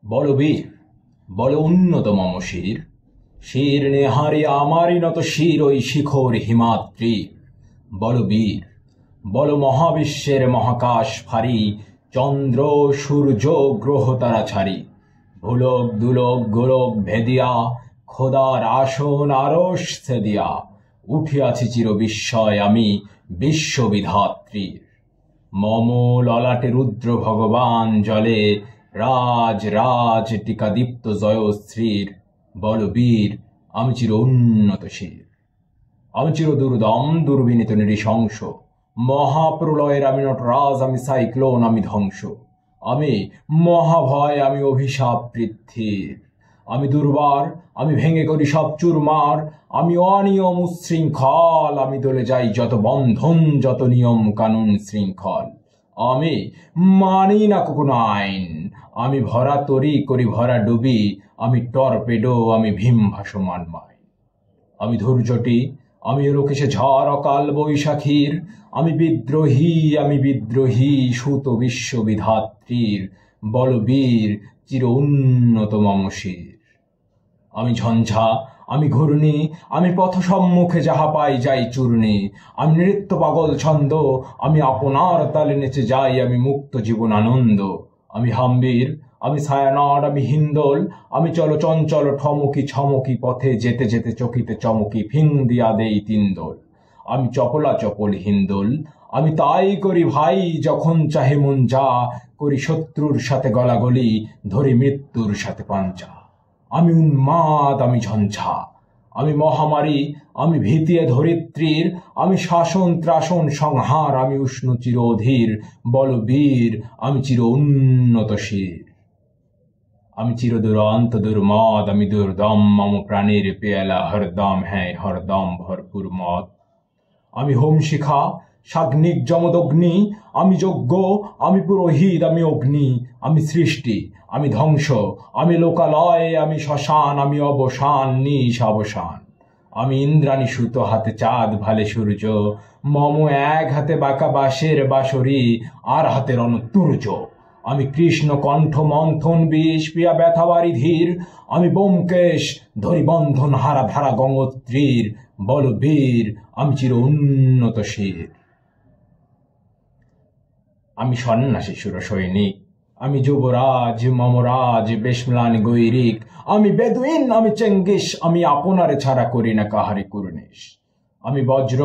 বল বীর, বল উন্নত মম শির, শির নেহারি আমারই নত শির ওই শিখর হিমাদ্রি। বল বীর, বল মহাবিশ্বের মহাকাশ ফারি, চন্দ্র সূর্য গ্রহ তারা ছাড়ি, ভুলক দুলক গোলক ভেদিয়া, খোদার আসন আরশ ছেদিয়া, উঠিয়াছি চির বিস্ময় আমি বিশ্ববিধাত্রীর। মম ললাটে রুদ্র ভগবান জলে, রাজ রাজ টিকা দীপ্ত জয়শ্রীর। বল বীর, আমি চির উন্নত শির, আমি চির দুর্দম দুর্বিনীত নৃশংস, মহাপ্রলয়ের আমি নটরাজ, আমি সাইক্লোন, আমি ধ্বংস, আমি মহাভয়, আমি অভিশাপ পৃথ্বীর। আমি দুর্বার, আমি ভেঙে করি সব চুরমার, আমি অনিয়ম উচ্ছৃঙ্খল, আমি দলে যাই যত বন্ধন যত নিয়ম কানুন শৃঙ্খল। আমি মানি না কোনো আইন, আমি ভরা তরি করি ভরা ডুবি, আমি টর্পেডো, আমি ভীম ভাসমান মাইন। আমি ধৈর্যটি, আমি লোকেশে ঝড় অকাল বৈশাখীর, আমি বিদ্রোহী সুত বিশ্ববিধাত্রীর। বল বীর, চির উন্নত মম শির। আমি ঝঞ্ঝা, আমি ঘূর্ণি, আমি পথ সম্মুখে যাহা পাই যাই চূর্ণি, আমি নৃত্য পাগল ছন্দ, আমি আপনার তালে নেচে যাই, আমি মুক্ত জীবন আনন্দ। আমি হাম্বির, আমি ছায়ানট, আমি হিন্দোল, আমি চলো চঞ্চল ঠমকি ছমকি, পথে যেতে যেতে চকিতে চমকি ফিং দিয়া দেই তিনদোল। আমি চপলা চপল হিন্দোল, আমি তাই করি ভাই যখন চাহে মন যা, করি শত্রুর সাথে গলাগলি, ধরি মৃত্যুর সাথে পাঞ্জা। আমি উন্মাদ, আমি ঝঞ্ঝা, আমি মহামারী, আমি ভীতিয়ে ধরিত্রীর, আমি শাসন ত্রাসন সংহার, আমি উষ্ণ চির অধীর। বল বীর, আমি চির উন্নত শির। আমি চির দুরন্ত দুর্মদ, আমি দুর্দম, মম প্রাণীর পেয়ালা হরদম, হ্যাঁ হরদম ভরপুর মদ। আমি হোম শিখা, সাগ্নিক যমদগ্নি, আমি যজ্ঞ, আমি পুরোহিত, আমি অগ্নি, আমি সৃষ্টি, আমি ধ্বংস, আমি লোকালয়, আমি শ্মশান, আমি অবসান নিশ অবসান। আমি ইন্দ্রাণী সুতো, হাতে চাঁদ ভালে সূর্য, মম এক হাতে বাঁকা বাঁশের বাঁশরি, আর হাতে রণতুর্য। আমি কৃষ্ণ কণ্ঠ মন্থন বিষ পিয়া ব্যথাবারি ধীর, আমি ব্যোমকেশ, ধরি বন্ধন হারা ধারা গঙ্গোত্রীর। বল বীর, আমি চির উন্নত শির। আমি সন্ন্যাসী সুর সৈনিক, আমি যুবরাজ মমরাজ বেশম্লান গৈরিক, আমি বেদুইন, আমি চেঙ্গিস, আমি আপনারে ছাড়া করি না কাহারি কুর্নিশ। আমি বজ্র,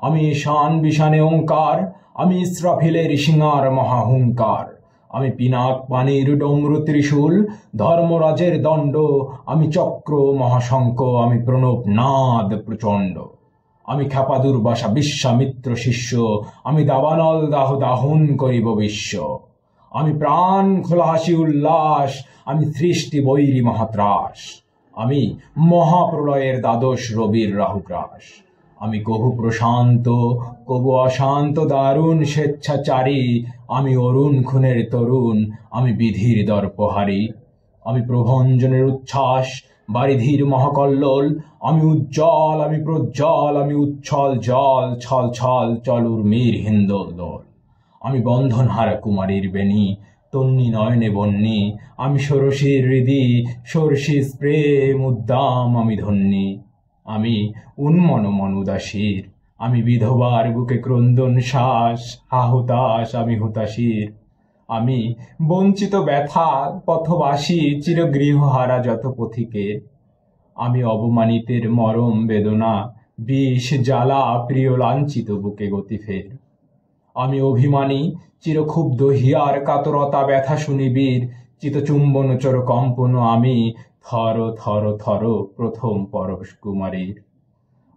আমি ঈশান বিষানে ওঙ্কার, আমি ইস্রাফিলের সিঙার মহাহুঙ্কার। আমি পিনাক পানির ডমরু ত্রিশূল, ধর্মরাজের দণ্ড, আমি চক্র মহাশঙ্খ, আমি প্রণব নাদ প্রচণ্ড। আমি খ্যাপা দুর্বাসা বিশ্বামিত্র শিষ্য, আমি দাবানল দাহ দাহন করিব বিশ্ব। আমি প্রাণ খোলা হাসি উল্লাস, আমি সৃষ্টি বৈরী মহাত্রাস, আমি মহাপ্রলয়ের দ্বাদশ রবির রাহুগ্রাস। আমি কভু প্রশান্ত কভু অশান্ত দারুণ স্বেচ্ছাচারী, আমি অরুণ খুনের তরুণ, আমি বিধির দর্পহারী। আমি প্রভঞ্জনের উচ্ছ্বাস বারিধির মহাকল্লোল, আমি উজ্জ্বল, আমি প্রজ্জ্বল, আমি উচ্ছল জল ছল ছল চল উর্মির হিন্দোল দোল। আমি বন্ধনহারা কুমারীর বেণী, তন্নি নয়নে বন্যী, আমি ষোড়শীর হৃদি ষোড়শীর প্রেম উদ্দাম, আমি ধন্যী। আমি উন্মন মন উদাসীর, আমি বিধবার বুকে ক্রন্দন শ্বাস, হাহুতাস, আমি হুতাশীর। আমি বঞ্চিত ব্যথা পথবাসী চিরগৃহহারা যত পথিকের, আমি অবমানিতের মরম বেদনা বিষ জ্বালা প্রিয় লাঞ্ছিত বুকে গতিফের। আমি অভিমানী চিরক্ষুব্ধ হিয়ার কাতরতা ব্যথা শুনিবীর, চিতচুম্বন চর কম্পন, আমি থর থর থর প্রথম পরশ কুমারীর।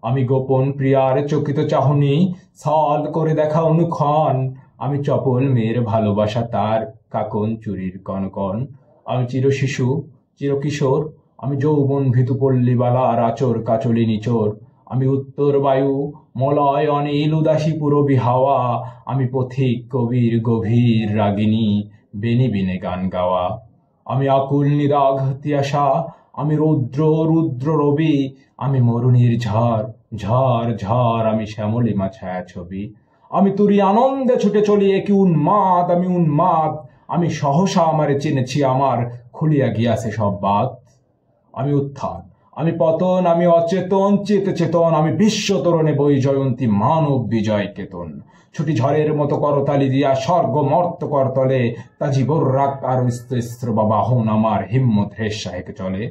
আমি গোপন প্রিয়ার চকিত চাহনি, ছল করে দেখা অনুক্ষণ, আমি চপল মেয়ের ভালোবাসা তার কাকন চুরির কনকন। আমি চির শিশু চির কিশোর, আমি যৌবন ভীতু পল্লীবালার আচর কাচলি নিচোর। আমি উত্তর বায়ু মলয় অনিল উদাসী পুরবী হাওয়া, আমি পথিক কবির গভীর রাগিনী বেনি বিনে গান গাওয়া। আমি আকুল নিদাঘ তিয়াসা, আমি রৌদ্র রুদ্র রবি, আমি মরুণীর ঝড় ঝড় ঝড়, আমি শ্যামলিমা ছায়া ছবি। আমি তুরি আনন্দে ছুটে চলি, একি উন্মাদ, আমি উন্মাদ, আমি সহসা আমারে চিনেছি, আমার খুলিয়া গিয়াছে সব বাত। আমি উত্থান, আমি পতন, আমি অচেতন চেতে চেতন, আমি বিশ্ব তরণে বই জয়ন্তী মানব বিজয় কেতন। ছুটি ঝড়ের মতো করতালি দিয়া স্বর্গ মর্ত করতলে, তাজি বর্রাক আর স্ত্র বা বাহন আমার হিম্মত রেশাহেকে চলে।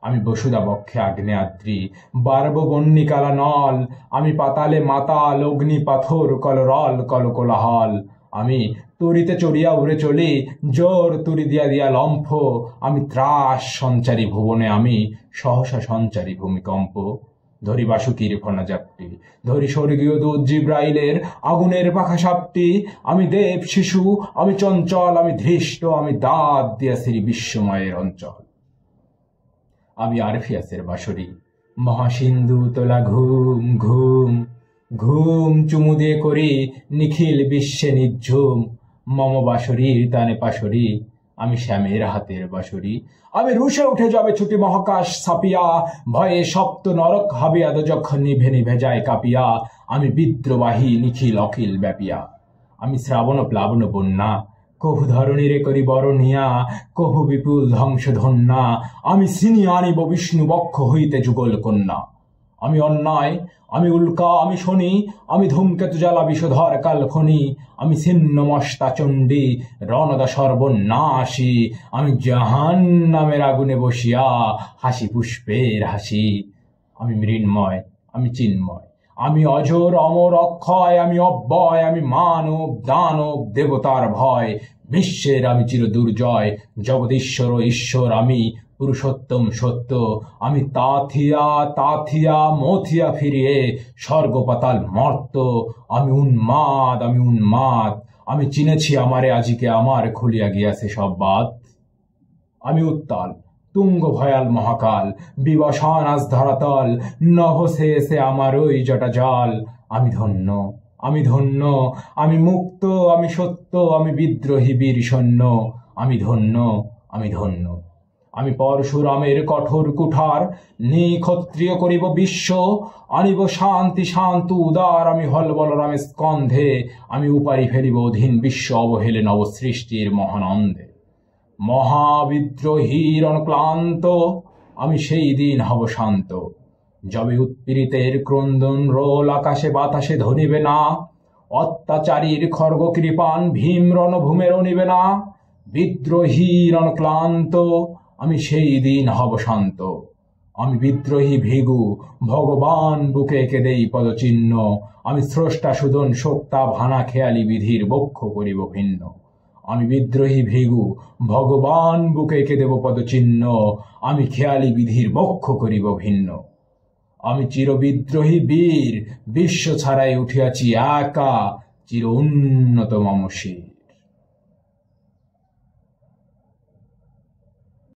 আমি বসুদা বক্ষে আগ্নেয়াদ্রি, বারব বন্যিকালা নল, আমি পাতালে মাতাল অগ্নি পাথর কলরল কলকোলাহল। আমি তুরিতে চড়িয়া উড়ে চলি, জোর তুরি দিয়া দিয়া লম্ফ, আমি ত্রাস সঞ্চারী ভুবনে, আমি সহসা সঞ্চারী ভূমিকম্প। ধরি বাসুকির ফনাজাপটি, ধরি স্বর্গীয় দূত জিব্রাইলের আগুনের পাখা সাপটি, আমি দেব শিশু, আমি চঞ্চল, আমি ধৃষ্ট, আমি দাঁত দিয়াছিরি বিশ্বময়ের অঞ্চল। আমি আরফিয়াসের বাঁশরি, মহাসিন্ধু তোলা ঘুম ঘুম ঘুম চুমু দিয়ে করি নিখিল বিশ্বে নিঝুম। মম বাঁশরীর তানে পাশরি, আমি শ্যামের হাতের বাঁশরি। আমি রুশে উঠে যাবে ছুটি মহাকাশ ছাপিয়া, ভয়ে সপ্ত নরক হাবিয়া যখন নিভে নিভে যায় কাঁপিয়া। আমি বিদ্রোবাহী নিখিল অখিল ব্যাপিয়া, আমি শ্রাবণ প্লাবন বন্যা, কহু ধরণীরে করি বরণিয়া, কহু বিপুল ধ্বংস ধন্যা। আমি ছিনিয়ে আনিব বিষ্ণু বক্ষ হইতে যুগল কন্যা। আমি অন্যায়, আমি উল্কা, আমি শনি, আমি ধূমকেতু জ্বালা বিষধর কালখনি। আমি ছিন্ন মস্তা চণ্ডী, রণদা সর্বনাশী, আমি জাহান্নামের আগুনে বসিয়া হাসি পুষ্পের হাসি। আমি মৃন্ময়, আমি চিন্ময়, আমি অজর অমর অক্ষয়, আমি অব্যয়, আমি মানব দানব দেবতার ভয়। বিশ্বের আমি চির দুর্জয়, জগদীশ্বর ঈশ্বর আমি, পুরুষোত্তম সত্য। আমি তাথিয়া তাথিয়া মথিয়া ফিরিয়ে স্বর্গ পাতাল মর্ত। আমি উন্মাদ, আমি উন্মাদ, আমি চিনেছি আমারে আজিকে, আমার খুলিয়া গিয়াছে সব বাত। আমি উত্তাল, তুঙ্গ ভয়াল মহাকাল, বিবসান আজ ধরাতল, নহসে এসে আমার ওই জটা জল। আমি ধন্য, আমি ধন্য, আমি মুক্ত, আমি সত্য, আমি বিদ্রোহী বীর সৈন্য। আমি ধন্য, আমি ধন্য। আমি পরশুরামের কঠোর কুঠার, নিক্ষত্রিয় করিব বিশ্ব, আনিব শান্তি শান্ত উদার। আমি হল বলরামের স্কন্ধে, আমি উপারি ফেলিব অধীন বিশ্ব অবহেলে নবসৃষ্টির মহানন্দে। মহাবিদ্রোহীর অনক্লান্ত, আমি সেই দিন হব শান্ত, যবে উৎপীড়িতের ক্রন্দন রোল আকাশে বাতাসে ধনিবে না। অত্যাচারীর খর্গ কৃপান ভীম রণভূমেরও নিবে না। বিদ্রোহীর অনক্লান্ত, আমি সেই দিন হব শান্ত। আমি বিদ্রোহী ভৃগু, ভগবান বুকে এঁকে দেই পদচিহ্ন। আমি স্রষ্টা সুদন শোক্তা ভানা খেয়ালি বিধির বক্ষ করিব ভিন্ন। আমি বিদ্রোহী ভৃগু, ভগবান বুকে এঁকে দেব পদচিহ্ন। আমি খেয়ালি বিধির বক্ষ করিব ভিন্ন। আমি চির বিদ্রোহী বীর, বিশ্ব ছাড়াই উঠিয়াছি একা, চির উন্নত মম শির।